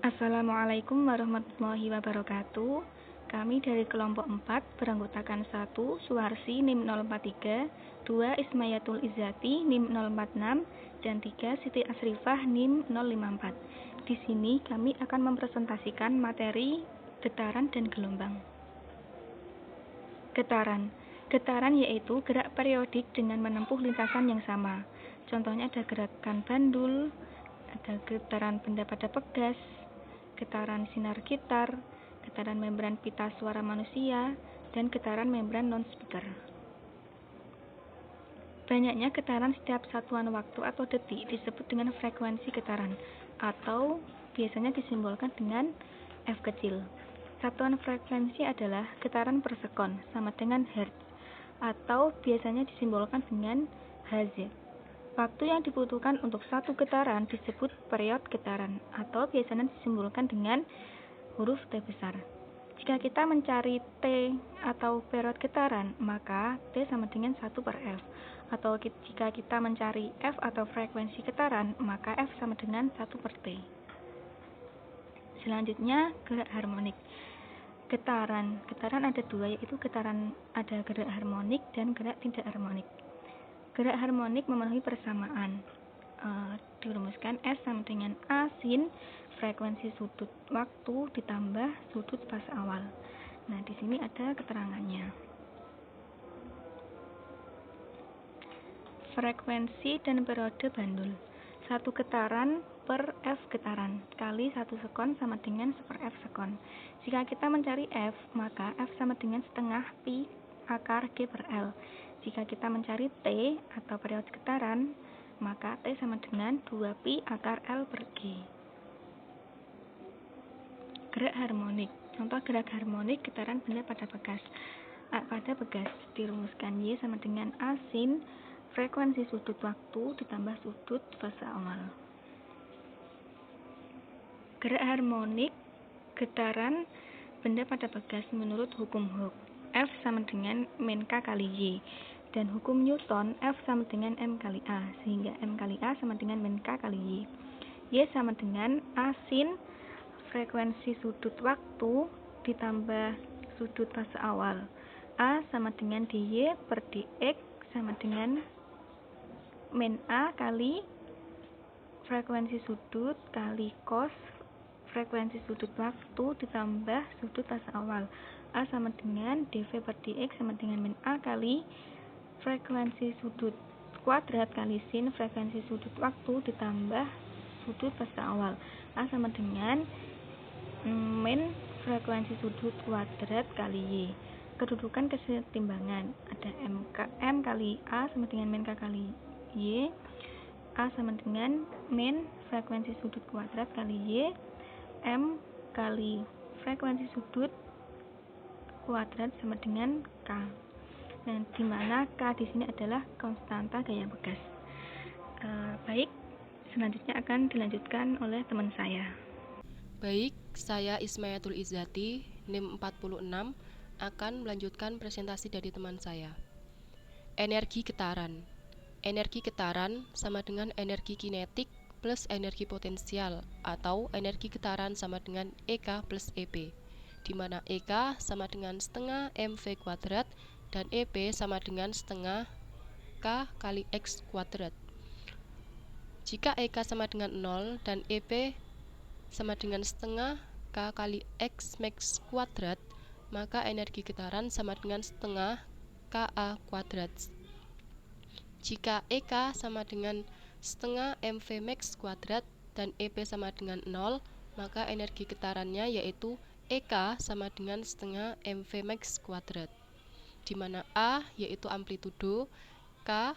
Assalamualaikum warahmatullahi wabarakatuh. Kami dari kelompok 4 beranggotakan 1 Suharsi NIM 043, 2 Ismayatul Izzati NIM 046, dan 3 Siti Asrifah NIM 054. Di sini kami akan mempresentasikan materi getaran dan gelombang. Getaran yaitu gerak periodik dengan menempuh lintasan yang sama. Contohnya ada gerakan bandul, ada getaran benda pada pegas, getaran sinar gitar, getaran membran pita suara manusia, dan getaran membran non-speaker. Banyaknya getaran setiap satuan waktu atau detik disebut dengan frekuensi getaran, atau biasanya disimbolkan dengan F kecil. Satuan frekuensi adalah getaran per sekon, sama dengan Hertz, atau biasanya disimbolkan dengan Hz. Waktu yang dibutuhkan untuk satu getaran disebut period getaran, atau biasanya disimbolkan dengan huruf T besar. Jika kita mencari T atau period getaran, maka T sama dengan 1 per F. Atau jika kita mencari F atau frekuensi getaran, maka F sama dengan 1 per T. Selanjutnya, gerak harmonik. Getaran ada dua, yaitu ada gerak harmonik dan gerak tidak harmonik. Gerak harmonik memenuhi persamaan. Dirumuskan S sama dengan A sin frekuensi sudut waktu ditambah sudut fase awal. Nah, di sini ada keterangannya. Frekuensi dan periode bandul. 1 getaran per F getaran kali 1 sekon sama dengan 1/F sekon. Jika kita mencari F, maka F sama dengan setengah pi akar G per L. Jika kita mencari T atau periode getaran, maka T sama dengan 2 pi akar L per G. Gerak harmonik. Contoh gerak harmonik getaran benda pada bekas. Dirumuskan Y sama dengan A sin frekuensi sudut waktu ditambah sudut fase awal. Gerak harmonik getaran benda pada bekas menurut hukum Hooke. F sama dengan min K kali Y, dan hukum Newton F sama dengan M kali A, sehingga M kali A sama dengan min K kali Y. Y sama dengan A sin frekuensi sudut waktu ditambah sudut fase awal. A sama dengan dy per dx sama dengan min A kali frekuensi sudut kali cos frekuensi sudut waktu ditambah sudut fase awal. A sama dengan dv per dx sama dengan min A kali frekuensi sudut kuadrat kali sin frekuensi sudut waktu ditambah sudut fase awal. A sama dengan min frekuensi sudut kuadrat kali Y. Kedudukan kesetimbangan ada M kali A sama dengan min K kali Y. A sama dengan min frekuensi sudut kuadrat kali Y, M kali frekuensi sudut kuadrat sama dengan K. Dan di mana K di sini adalah konstanta gaya bekas. Baik, selanjutnya akan dilanjutkan oleh teman saya. Baik, saya Ismayatul Izzati, NIM 46, akan melanjutkan presentasi dari teman saya. Energi getaran. Energi getaran sama dengan energi kinetik plus energi potensial, atau energi getaran sama dengan EK plus EP, di mana EK sama dengan setengah mv kuadrat dan EP sama dengan setengah K kali X kuadrat. Jika EK sama dengan 0 dan EP sama dengan setengah K kali X max kuadrat, maka energi getaran sama dengan setengah KA kuadrat. Jika EK sama dengan setengah mv max kuadrat dan EP sama dengan 0, maka energi getarannya yaitu EK sama dengan setengah mv max kuadrat, di mana A yaitu amplitudo, K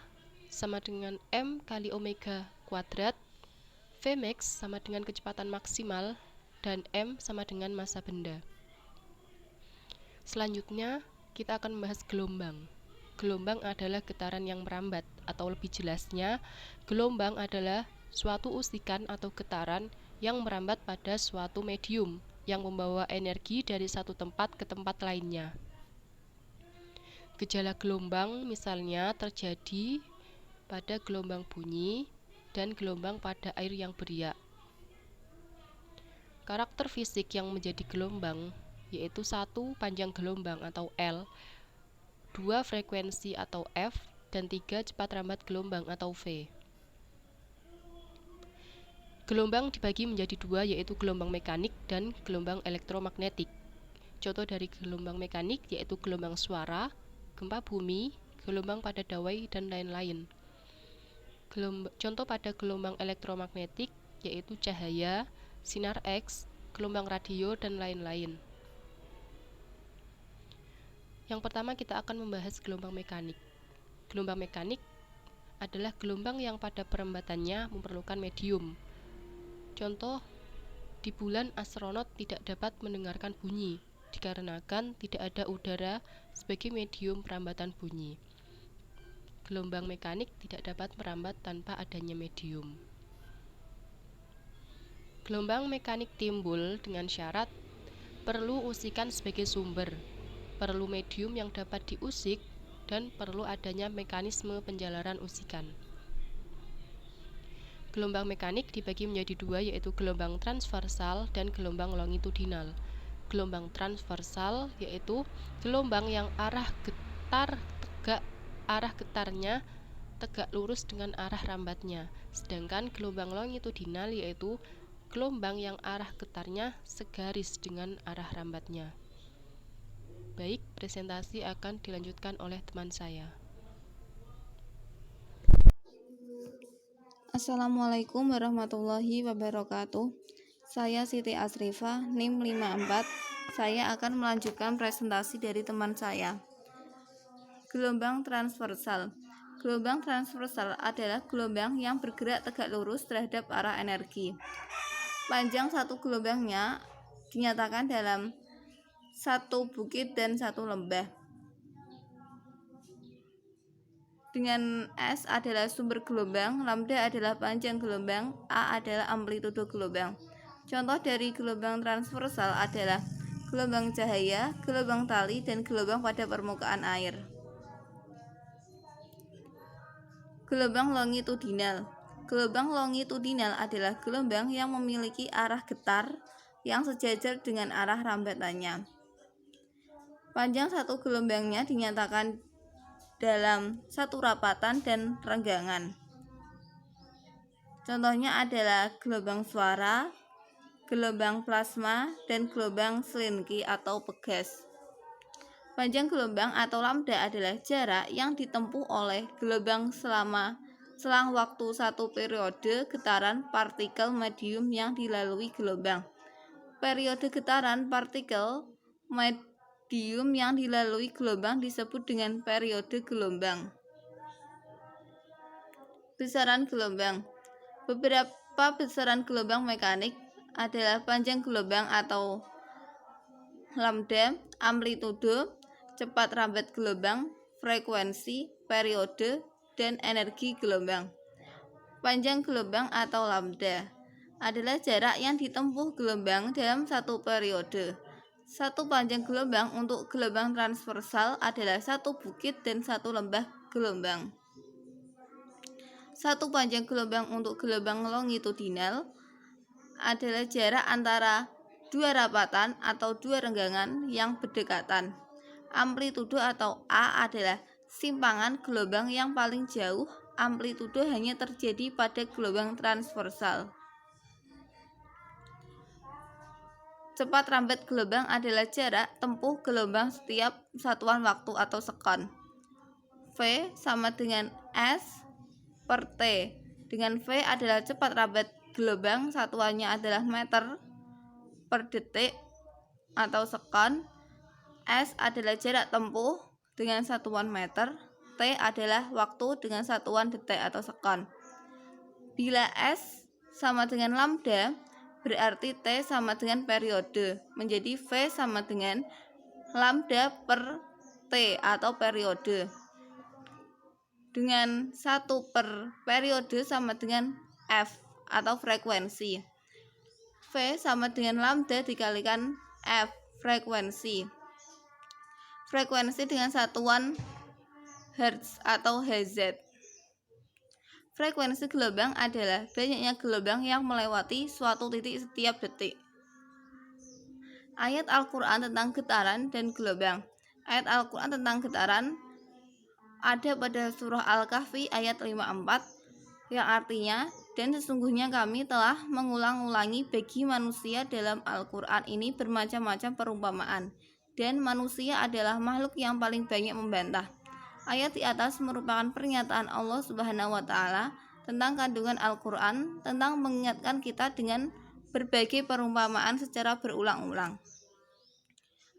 sama dengan M kali omega kuadrat, Vmax sama dengan kecepatan maksimal, dan M sama dengan massa benda. Selanjutnya, kita akan membahas gelombang. Gelombang adalah getaran yang merambat, atau lebih jelasnya, gelombang adalah suatu usikan atau getaran yang merambat pada suatu medium yang membawa energi dari satu tempat ke tempat lainnya. Gejala gelombang misalnya terjadi pada gelombang bunyi dan gelombang pada air yang beriak. Karakter fisik yang menjadi gelombang yaitu 1. Panjang gelombang atau L, 2. Frekuensi atau F, dan 3. Cepat rambat gelombang atau V. Gelombang dibagi menjadi 2 yaitu gelombang mekanik dan gelombang elektromagnetik. Contoh dari gelombang mekanik yaitu gelombang suara, gempa bumi, gelombang pada dawai, dan lain-lain. Contoh pada gelombang elektromagnetik yaitu cahaya, sinar X, gelombang radio, dan lain-lain. Yang pertama kita akan membahas gelombang mekanik. Gelombang mekanik adalah gelombang yang pada perembatannya memerlukan medium. Contoh, di bulan astronot tidak dapat mendengarkan bunyi dikarenakan tidak ada udara sebagai medium perambatan bunyi. Gelombang mekanik tidak dapat merambat tanpa adanya medium. Gelombang mekanik timbul dengan syarat perlu usikan sebagai sumber, perlu medium yang dapat diusik, dan perlu adanya mekanisme penjalaran usikan. Gelombang mekanik dibagi menjadi 2 yaitu gelombang transversal dan gelombang longitudinal. Gelombang transversal yaitu gelombang yang arah getarnya tegak lurus dengan arah rambatnya, sedangkan gelombang longitudinal yaitu gelombang yang arah getarnya segaris dengan arah rambatnya. Baik, presentasi akan dilanjutkan oleh teman saya. Assalamualaikum warahmatullahi wabarakatuh. Saya Siti Asrifah, NIM 54. Saya akan melanjutkan presentasi dari teman saya. Gelombang transversal. Gelombang transversal adalah gelombang yang bergerak tegak lurus terhadap arah energi. Panjang satu gelombangnya dinyatakan dalam satu bukit dan satu lembah. Dengan S adalah sumber gelombang, lambda adalah panjang gelombang, A adalah amplitudo gelombang. Contoh dari gelombang transversal adalah gelombang cahaya, gelombang tali, dan gelombang pada permukaan air. Gelombang longitudinal. Gelombang longitudinal adalah gelombang yang memiliki arah getar yang sejajar dengan arah rambatannya. Panjang satu gelombangnya dinyatakan dalam satu rapatan dan renggangan. Contohnya adalah gelombang suara, gelombang plasma, dan gelombang Slinky atau pegas. Panjang gelombang atau lambda adalah jarak yang ditempuh oleh gelombang selang waktu satu periode getaran partikel medium yang dilalui gelombang. Periode getaran partikel medium yang dilalui gelombang disebut dengan periode gelombang. Besaran gelombang. Beberapa besaran gelombang mekanik adalah panjang gelombang atau lambda, amplitudo, cepat rambat gelombang, frekuensi, periode, dan energi gelombang. Panjang gelombang atau lambda adalah jarak yang ditempuh gelombang dalam satu periode. Satu panjang gelombang untuk gelombang transversal adalah satu bukit dan satu lembah gelombang. Satu panjang gelombang untuk gelombang longitudinal adalah jarak antara dua rapatan atau dua renggangan yang berdekatan. Amplitudo atau A adalah simpangan gelombang yang paling jauh. Amplitudo hanya terjadi pada gelombang transversal. Cepat rambat gelombang adalah jarak tempuh gelombang setiap satuan waktu atau sekon. V sama dengan S per T. Dengan V adalah cepat rambat gelombang, satuannya adalah meter per detik atau sekon. S adalah jarak tempuh dengan satuan meter. T adalah waktu dengan satuan detik atau sekon. Bila S sama dengan lambda, berarti T sama dengan periode, menjadi V sama dengan lambda per T atau periode. Dengan 1 per periode sama dengan F atau frekuensi. V sama dengan lambda dikalikan F, frekuensi. Frekuensi dengan satuan Hertz atau Hz. Frekuensi gelombang adalah banyaknya gelombang yang melewati suatu titik setiap detik. Ayat Al-Quran tentang getaran dan gelombang. Ayat Al-Quran tentang getaran ada pada surah Al-Kahfi ayat 54 yang artinya, dan sesungguhnya kami telah mengulang-ulangi bagi manusia dalam Al-Quran ini bermacam-macam perumpamaan, dan manusia adalah makhluk yang paling banyak membantah. Ayat di atas merupakan pernyataan Allah Subhanahu wa Ta'ala tentang kandungan Al-Quran, tentang mengingatkan kita dengan berbagai perumpamaan secara berulang-ulang.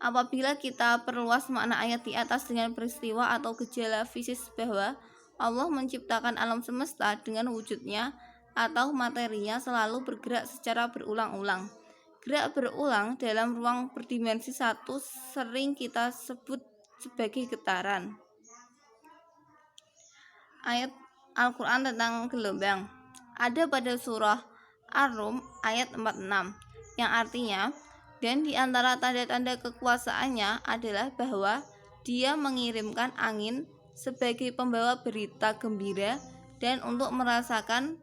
Apabila kita perluas makna ayat di atas dengan peristiwa atau gejala fisik bahwa Allah menciptakan alam semesta dengan wujudnya atau materinya selalu bergerak secara berulang-ulang. Gerak berulang dalam ruang berdimensi satu sering kita sebut sebagai getaran. Ayat Al-Quran tentang gelombang ada pada surah Ar-Rum ayat 46 yang artinya, dan di antara tanda-tanda kekuasaannya adalah bahwa Dia mengirimkan angin sebagai pembawa berita gembira dan untuk merasakan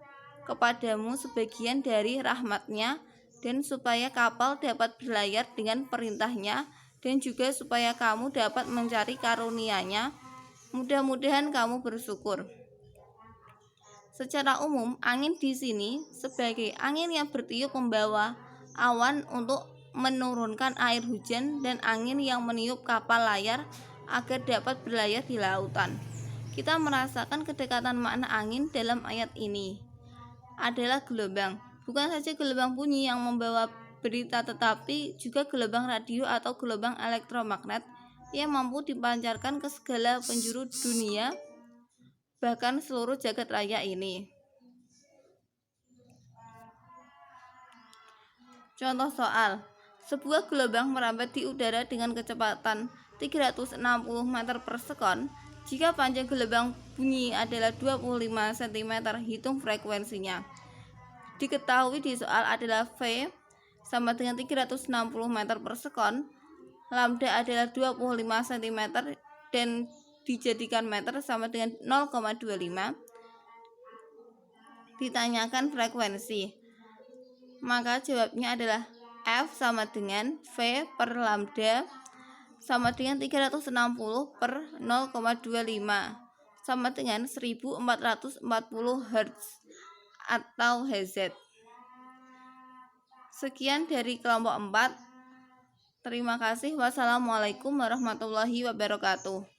kepadamu sebagian dari rahmat-Nya, dan supaya kapal dapat berlayar dengan perintahnya, dan juga supaya kamu dapat mencari karunia-Nya. Mudah-mudahan kamu bersyukur. Secara umum, angin di sini sebagai angin yang bertiup membawa awan untuk menurunkan air hujan, dan angin yang meniup kapal layar agar dapat berlayar di lautan. Kita merasakan kedekatan makna angin dalam ayat ini adalah gelombang. Bukan saja gelombang bunyi yang membawa berita, tetapi juga gelombang radio atau gelombang elektromagnet yang mampu dipancarkan ke segala penjuru dunia, bahkan seluruh jagat raya ini. Contoh soal: sebuah gelombang merambat di udara dengan kecepatan 360 meter per sekon. Jika panjang gelombang bunyi adalah 25 cm, hitung frekuensinya. Diketahui di soal adalah V sama dengan 360 meter per sekon, lambda adalah 25 cm, dan dijadikan meter sama dengan 0,25. Ditanyakan frekuensi, maka jawabnya adalah F sama dengan V per lambda sama dengan 360 per 0,25 sama dengan 1440 Hz atau Hz. Sekian dari kelompok 4. Terima kasih. Wassalamualaikum warahmatullahi wabarakatuh.